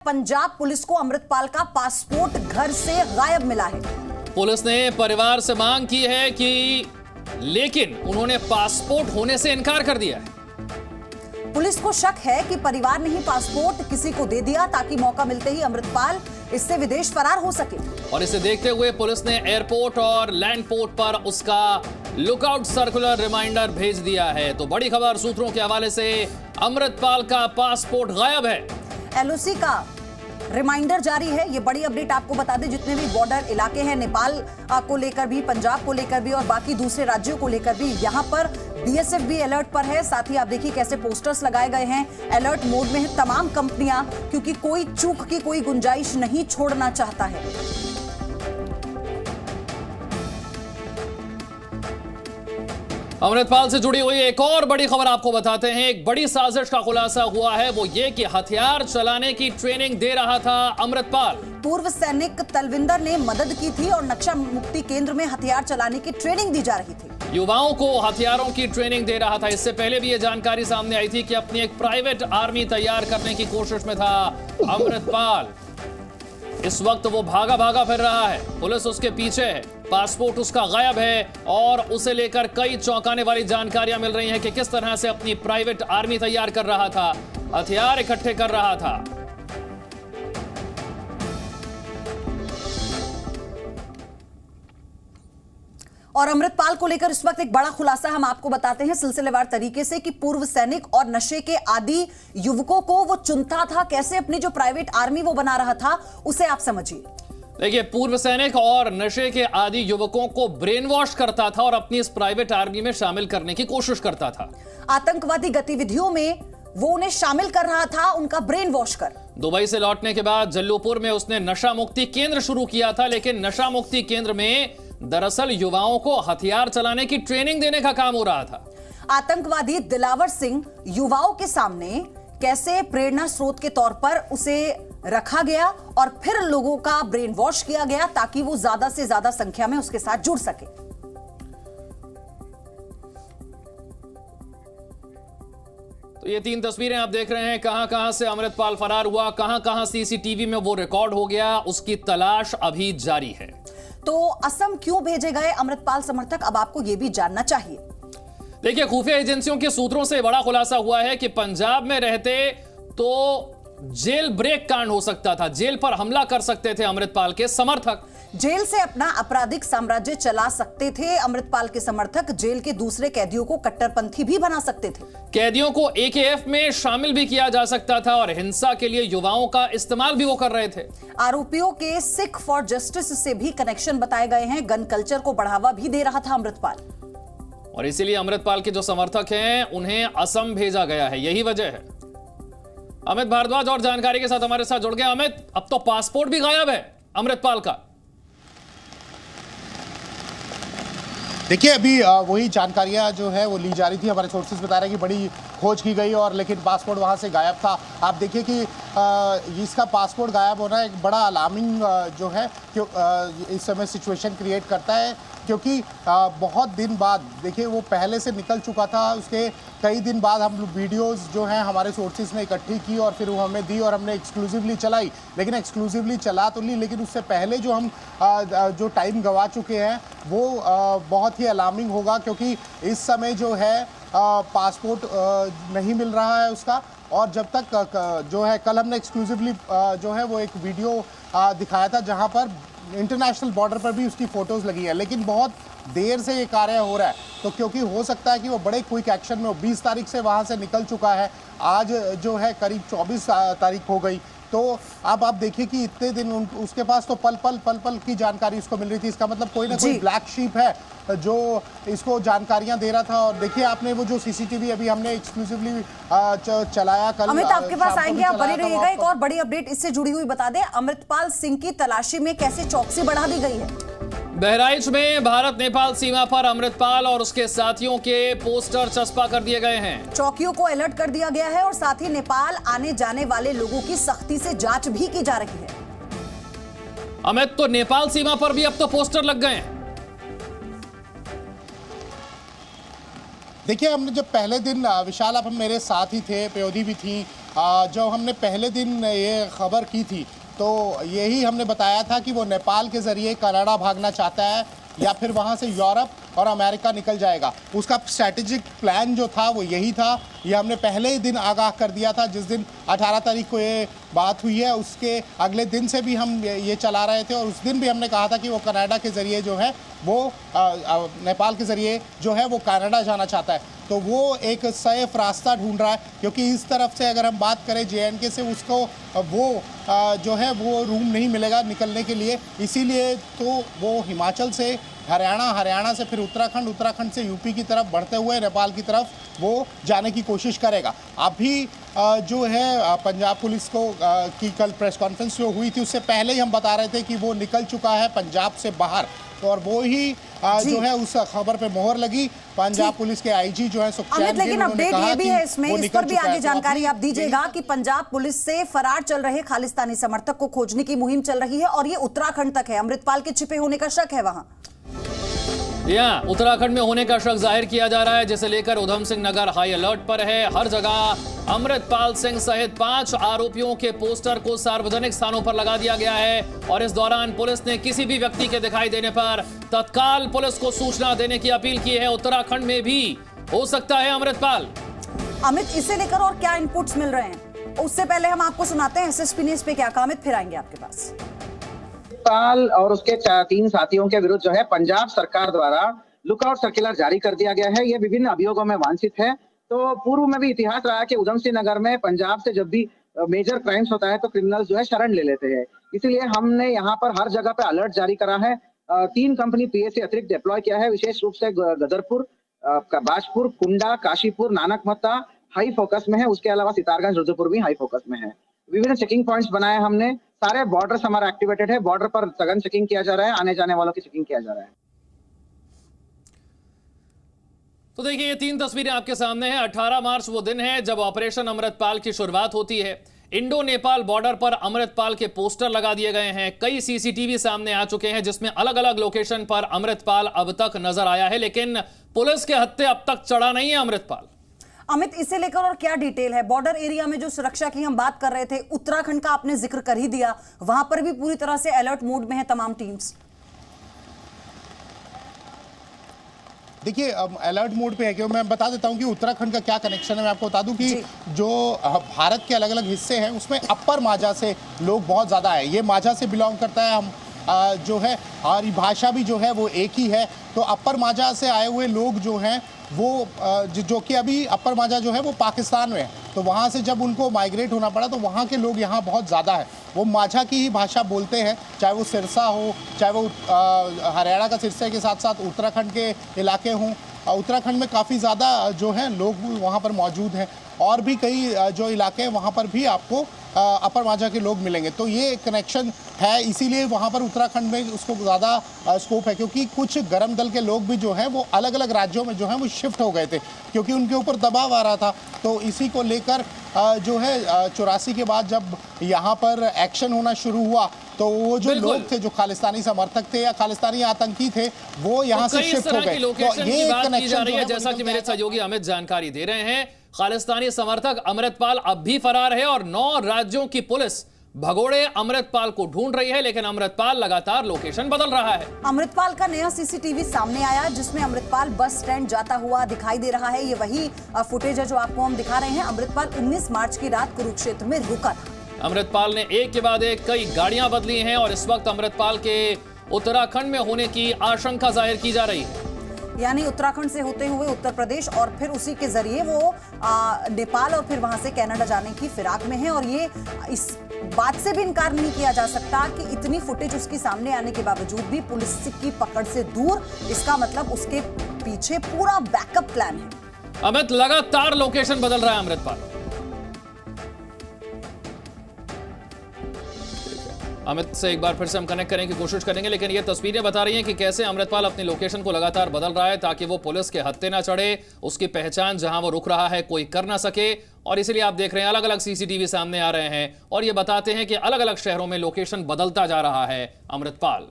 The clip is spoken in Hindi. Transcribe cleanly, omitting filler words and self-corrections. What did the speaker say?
पंजाब पुलिस को अमृतपाल का पासपोर्ट घर से गायब मिला है। पुलिस ने परिवार से मांग की है लेकिन उन्होंने पासपोर्ट होने से इनकार कर दिया है। पुलिस को शक है कि परिवार ने ही पासपोर्ट किसी को दे दिया ताकि मौका मिलते ही अमृतपाल इससे विदेश फरार हो सके। और इसे देखते हुए पुलिस ने एयरपोर्ट और लैंड पोर्ट पर उसका लुकआउट सर्कुलर रिमाइंडर भेज दिया है। तो बड़ी खबर सूत्रों के हवाले से, अमृतपाल का पासपोर्ट गायब है। एलओसी का रिमाइंडर जारी है। ये बड़ी अपडेट आपको बता दें, जितने भी बॉर्डर इलाके हैं नेपाल को लेकर भी, पंजाब को लेकर भी और बाकी दूसरे राज्यों को लेकर भी, यहां पर बीएसएफ भी अलर्ट पर है। साथ ही आप देखिए कैसे पोस्टर्स लगाए गए हैं, अलर्ट मोड में है तमाम कंपनियां, क्योंकि कोई चूक की कोई गुंजाइश नहीं छोड़ना चाहता है। अमृतपाल से जुड़ी हुई एक और बड़ी खबर आपको बताते हैं। एक बड़ी साजिश का खुलासा हुआ है, वो ये कि हथियार चलाने की ट्रेनिंग दे रहा था अमृतपाल। पूर्व सैनिक तलविंदर ने मदद की थी और नक्शा मुक्ति केंद्र में हथियार चलाने की ट्रेनिंग दी जा रही थी। युवाओं को हथियारों की ट्रेनिंग दे रहा था। इससे पहले भी ये जानकारी सामने आई थी कि अपनी एक प्राइवेट आर्मी तैयार करने की कोशिश में था अमृतपाल। इस वक्त वो भागा भागा फिर रहा है, पुलिस उसके पीछे है, पासपोर्ट उसका गायब है और उसे लेकर कई चौंकाने वाली जानकारियां मिल रही हैं कि किस तरह से अपनी प्राइवेट आर्मी तैयार कर रहा था, हथियार इकट्ठे कर रहा था। और अमृतपाल को लेकर इस वक्त एक बड़ा खुलासा हम आपको बताते हैं सिलसिलेवार तरीके से कि पूर्व सैनिक और नशे के आदी युवकों को वो चुनता था। कैसे अपनी जो प्राइवेट आर्मी वो बना रहा था, उसे आप समझिए। देखिए, पूर्व सैनिक और नशे के आदी युवकों को ब्रेन वॉश करता था और अपनी इस प्राइवेट आर्मी में शामिल करने की कोशिश करता था। आतंकवादी गतिविधियों में वो उन्हें शामिल कर रहा था, उनका ब्रेन वॉश कर। दुबई से लौटने के बाद जल्लूपुर में उसने नशा मुक्ति केंद्र शुरू किया था, लेकिन नशा मुक्ति केंद्र में दरअसल युवाओं को हथियार चलाने की ट्रेनिंग देने का काम हो रहा था। आतंकवादी दिलावर सिंह युवाओं के सामने कैसे प्रेरणा स्रोत के तौर पर उसे रखा गया और फिर लोगों का ब्रेन वॉश किया गया ताकि वो ज्यादा से ज्यादा संख्या में उसके साथ जुड़ सके। तो ये 3 तस्वीरें आप देख रहे हैं, कहां कहां से अमृतपाल फरार हुआ, कहां कहां सीसीटीवी में वो रिकॉर्ड हो गया, उसकी तलाश अभी जारी है। तो असम क्यों भेजे गए अमृतपाल समर्थक, अब आपको यह भी जानना चाहिए। देखिए, खुफिया एजेंसियों के सूत्रों से बड़ा खुलासा हुआ है कि पंजाब में रहते तो जेल ब्रेक कांड हो सकता था, जेल पर हमला कर सकते थे अमृतपाल के समर्थक। जेल से अपना आपराधिक साम्राज्य चला सकते थे अमृतपाल के समर्थक। जेल के दूसरे कैदियों को कट्टरपंथी भी बना सकते थे। कैदियों को एकेएफ में शामिल भी किया जा सकता था और हिंसा के लिए युवाओं का इस्तेमाल भी वो कर रहे थे। आरोपियों के सिख फॉर जस्टिस से भी कनेक्शन बताए गए हैं। गन कल्चर को बढ़ावा भी दे रहा था अमृतपाल, और इसीलिए अमृतपाल के जो समर्थक हैं उन्हें असम भेजा गया है, यही वजह है। अमित भारद्वाज और जानकारी के साथ हमारे साथ जुड़ गए। अमित, अब तो पासपोर्ट भी गायब है अमृतपाल का। देखिए, अभी वही जानकारियां जो है वो ली जा रही थी। हमारे सोर्सेज बता रहे हैं कि बड़ी खोज की गई और लेकिन पासपोर्ट वहां से गायब था। आप देखिए कि इसका पासपोर्ट गायब होना एक बड़ा अलार्मिंग जो है क्यों इस समय सिचुएशन क्रिएट करता है, क्योंकि बहुत दिन बाद, देखिए वो पहले से निकल चुका था, उसके कई दिन बाद हम वीडियोस जो हैं हमारे सोर्सेज ने इकट्ठी की और फिर वो हमें दी और हमने एक्सक्लूसिवली चलाई। लेकिन एक्सक्लूसिवली चला तो ली, लेकिन उससे पहले जो हम जो टाइम गंवा चुके हैं वो बहुत ही अलार्मिंग होगा, क्योंकि इस समय जो है पासपोर्ट नहीं मिल रहा है उसका। और जब तक जो है, कल हमने एक्सक्लूसिवली जो है वो एक वीडियो दिखाया था जहां पर इंटरनेशनल बॉर्डर पर भी उसकी फोटोज लगी है, लेकिन बहुत देर से ये कार्य हो रहा है। तो क्योंकि हो सकता है कि वो बड़े क्विक एक्शन में हो, 20 तारीख से वहां से निकल चुका है, आज जो है करीब 24 तारीख हो गई। तो अब आप देखिए कि इतने दिन उसके पास तो पल पल की जानकारी उसको मिल रही थी। इसका मतलब कोई ना कोई ब्लैक शीप है जो इसको जानकारियां दे रहा था। और देखिए, आपने वो जो सीसीटीवी अभी हमने एक्सक्लूसिवली चलाया कल। अमित, आपके पास आएंगे, आप बने रहिएगा। एक और बड़ी अपडेट इससे जुड़ी हुई बता दें, अमृतपाल सिंह की तलाशी में कैसे चौकसी बढ़ा दी गई है। बहराइच में भारत नेपाल सीमा पर अमृतपाल और उसके साथियों के पोस्टर चस्पा कर दिए गए हैं। चौकियों को अलर्ट कर दिया गया है और साथ ही नेपाल आने जाने वाले लोगों की सख्ती से जांच भी की जा रही है। अमित, तो नेपाल सीमा पर भी अब तो पोस्टर लग गए हैं। देखिए, हमने जब पहले दिन, विशाल आप मेरे साथ ही थे, प्योदी भी थी, जो हमने पहले दिन ये खबर की थी तो यही हमने बताया था कि वो नेपाल के ज़रिए कनाडा भागना चाहता है या फिर वहाँ से यूरोप और अमेरिका निकल जाएगा। उसका स्ट्रैटेजिक प्लान जो था वो यही था। ये हमने पहले ही दिन आगाह कर दिया था, जिस दिन 18 तारीख को ये बात हुई है उसके अगले दिन से भी हम ये चला रहे थे और उस दिन भी हमने कहा था कि वो कनाडा के ज़रिए जो है वो नेपाल के ज़रिए जो है वो कनाडा जाना चाहता है। तो वो एक सेफ रास्ता ढूंढ रहा है, क्योंकि इस तरफ से अगर हम बात करें JNK से उसको वो जो है वो रूम नहीं मिलेगा निकलने के लिए, इसीलिए तो वो हिमाचल से हरियाणा से फिर उत्तराखंड से यूपी की तरफ बढ़ते हुए नेपाल की तरफ वो जाने की कोशिश करेगा। अभी जो है पंजाब पुलिस को की कल प्रेस कॉन्फ्रेंस जो हुई थी उससे पहले ही हम बता रहे थे कि वो निकल चुका है पंजाब से बाहर, और वो ही जो है उस खबर पे मोहर लगी। पंजाब पुलिस के IG जो है अमित, लेकिन अपडेट ये भी है इसमें, इस पर भी आगे जानकारी आप दीजिएगा कि पंजाब पुलिस से फरार चल रहे खालिस्तानी समर्थक को खोजने की मुहिम चल रही है और ये उत्तराखंड तक है। अमृतपाल के छिपे होने का शक है वहां। उत्तराखंड में होने का शक जाहिर किया जा रहा है, जिसे लेकर उधम सिंह नगर हाई अलर्ट पर है। हर जगह अमृतपाल सिंह सहित 5 आरोपियों के पोस्टर को सार्वजनिक स्थानों पर लगा दिया गया है और इस दौरान पुलिस ने किसी भी व्यक्ति के दिखाई देने पर तत्काल पुलिस को सूचना देने की अपील की है। उत्तराखंड में भी हो सकता है अमृतपाल। अमित, इसे लेकर और क्या इनपुट्स मिल रहे हैं, उससे पहले हम आपको सुनाते हैं SSP ने इस पे क्या कहा। अमित, फिर आएंगे आपके पास। पाल और उसके 3 साथियों के विरुद्ध जो है पंजाब सरकार द्वारा लुकआउट सर्कुलर जारी कर दिया गया है। ये विभिन्न अभियोगों में वांछित है। तो पूर्व में भी इतिहास रहा कि उधम सिंह नगर में पंजाब से जब भी मेजर क्राइम्स होता है तो क्रिमिनल्स जो है शरण ले लेते हैं। इसीलिए हमने यहाँ पर हर जगह पे अलर्ट जारी करा है। 3 कंपनी PSC अतिरिक्त डिप्लॉय किया है, विशेष रूप से गदरपुर, बाजपुर, कुंडा, काशीपुर, नानकमत्ता हाई फोकस में है। उसके अलावा सितारगंज, रुद्रपुर भी हाई फोकस में है। विभिन्न चेकिंग पॉइंट्स बनाए हमने। सारे बॉर्डर्स हमारा एक्टिवेटेड है। बॉर्डर पर सघन चेकिंग किया जा रहा है, आने जाने वालों की चेकिंग किया जा रहा है। तो देखिए ये 3 तस्वीरें आपके सामने हैं। 18 मार्च वो दिन है जब ऑपरेशन अमृतपाल की शुरुआत होती है। इंडो नेपाल बॉर्डर पर अमृतपाल के पोस्टर लगा दिए गए हैं। कई CCTV सामने आ चुके हैं जिसमें अलग अलग लोकेशन पर अमृतपाल अब तक नजर आया है, लेकिन पुलिस के हत्थे अब तक चढ़ा नहीं है अमृतपाल। अमित, इसे लेकर और क्या डिटेल है? बॉर्डर एरिया में जो सुरक्षा की हम बात कर रहे थे, उत्तराखंड का आपने जिक्र कर ही दिया, वहां पर भी पूरी तरह से अलर्ट मोड में है तमाम टीम्स। देखिए अलर्ट मोड पे है कि मैं बता देता हूं कि उत्तराखंड का क्या कनेक्शन है। मैं आपको बता दूं कि जो भारत के अलग अलग हिस्से हैं उसमें अपर माझा से लोग बहुत ज़्यादा है। ये माझा से बिलोंग करता है, हम जो है हमारी भाषा भी जो है वो एक ही है। तो अपर माझा से आए हुए लोग जो हैं वो जो कि अभी अपर माझा जो है वो पाकिस्तान में है, तो वहाँ से जब उनको माइग्रेट होना पड़ा तो वहाँ के लोग यहाँ बहुत ज़्यादा है। वो माझा की ही भाषा बोलते हैं, चाहे वो सिरसा हो, चाहे वो हरियाणा का सिरसा के साथ साथ उत्तराखंड के इलाके हों। उत्तराखंड में काफ़ी ज़्यादा जो है लोग वहाँ पर मौजूद हैं और भी कई जो इलाके हैं वहाँ पर भी आपको अपर माझा के लोग मिलेंगे। तो ये कनेक्शन है, इसीलिए वहाँ पर उत्तराखंड में उसको ज़्यादा स्कोप है, क्योंकि कुछ गरम दल के लोग भी जो हैं वो अलग अलग राज्यों में जो हैं वो शिफ्ट हो गए थे क्योंकि उनके ऊपर दबाव आ रहा था। तो इसी को लेकर जो है 84 के बाद जब यहाँ पर एक्शन होना शुरू हुआ तो वो जो लोग थे जो खालिस्तानी समर्थक थे या खालिस्तानी आतंकी थे वो यहाँ से शिफ्ट हो गए। तो ये कनेक्शन है, जैसा कि मेरे सहयोगी अमित जानकारी दे रहे हैं, खालिस्तानी समर्थक अमृतपाल अब भी फरार है और 9 राज्यों की पुलिस भगोड़े अमृतपाल को ढूंढ रही है, लेकिन अमृतपाल लगातार लोकेशन बदल रहा है। अमृतपाल का नया CCTV सामने आया जिसमें अमृतपाल बस स्टैंड जाता हुआ दिखाई दे रहा है। ये वही फुटेज है जो आपको हम दिखा रहे हैं। अमृतपाल 19 मार्च की रात कुरुक्षेत्र में रुका था। अमृतपाल ने एक के बाद एक कई गाड़ियां बदली हैं और इस वक्त अमृतपाल के उत्तराखंड में होने की आशंका जाहिर की जा रही है। यानी उत्तराखंड से होते हुए उत्तर प्रदेश और फिर उसी के जरिए वो नेपाल और फिर वहां से कनाडा जाने की फिराक में है। और ये इस बात से भी इनकार नहीं किया जा सकता कि इतनी फुटेज उसकी सामने आने के बावजूद भी पुलिस की पकड़ से दूर, इसका मतलब उसके पीछे पूरा बैकअप प्लान है। अमित, लगातार लोकेशन बदल रहा है अमृतपाल। अमित से एक बार फिर से हम कनेक्ट करने की कोशिश करेंगे, लेकिन ये तस्वीरें बता रही हैं कि कैसे अमृतपाल अपनी लोकेशन को लगातार बदल रहा है ताकि वो पुलिस के हत्थे ना चढ़े, उसकी पहचान जहां वो रुक रहा है कोई कर ना सके। और इसीलिए आप देख रहे हैं अलग अलग CCTV सामने आ रहे हैं और ये बताते हैं कि अलग अलग शहरों में लोकेशन बदलता जा रहा है अमृतपाल।